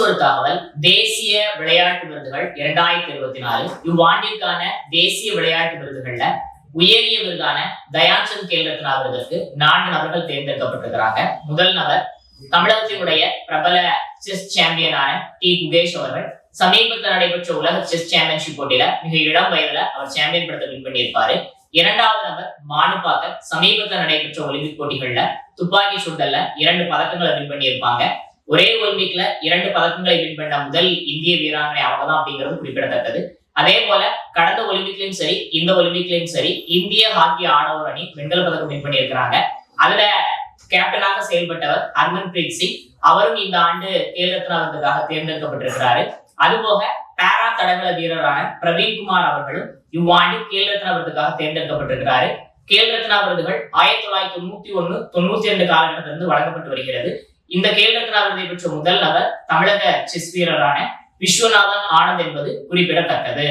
ஒரு தகவல். தேசிய விளையாட்டு விருதுகள் 2024 இவ்வாண்டிற்கான தேசிய விளையாட்டு விருதுகள்ல உயரிய விருதான தயான்சந்த் கேல் ரத்னா விருதுக்கு 4 நபர்கள் தேர்ந்தெடுக்கப்பட்டிருக்கிறாங்க. முதல் நபர் தமிழகத்தினுடைய பிரபல செஸ் சாம்பியனான டி குகேஷ் அவர்கள். சமீபத்தில் நடைபெற்ற உலக செஸ் சாம்பியன்ஷிப் போட்டியில மிக இளம் வயதுல அவர் சாம்பியன் பட்டத்தை வின் பண்ணியிருப்பாரு. இரண்டாவது நபர் மானு பாக்கர். சமீபத்தில் நடைபெற்ற ஒலிம்பிக் போட்டிகள்ல துப்பாக்கி சுடல்ல 2 பதக்கங்களை வின் பண்ணியிருப்பாங்க. ஒரே ஒலிம்பிக்ல 2 பதக்கங்களை வின் பண்ண முதல் இந்திய வீராங்கனை அவங்கதான் அப்படிங்கிறது குறிப்பிடத்தக்கது. அதே போல கடந்த ஒலிம்பிக்லயும் சரி இந்த ஒலிம்பிக்லயும் சரி இந்திய ஹாக்கி ஆடவர் அணி வெண்கல பதக்கம் வின் பண்ணியிருக்கிறாங்க. அதுல கேப்டனாக செயல்பட்டவர் ஹர்மன் பிரீத் சிங். அவரும் இந்த ஆண்டு கேல் ரத்னா விருதுக்காக தேர்ந்தெடுக்கப்பட்டிருக்கிறாரு. அதுபோக பாரா தடகள வீரரான பிரவீன் குமார் அவர்களும் இவ்வாண்டு கேல் ரத்னா விருதுக்காக தேர்ந்தெடுக்கப்பட்டிருக்கிறாரு. கேல் ரத்னா விருதுகள் 1991, 92 காலகட்டத்திலிருந்து வழங்கப்பட்டு வருகிறது. இந்த கேல் ரத்னா விருதை பெற்ற முதல் நபர் தமிழக செஸ் வீரரான விஸ்வநாதன் ஆனந்த் என்பது குறிப்பிடத்தக்கது.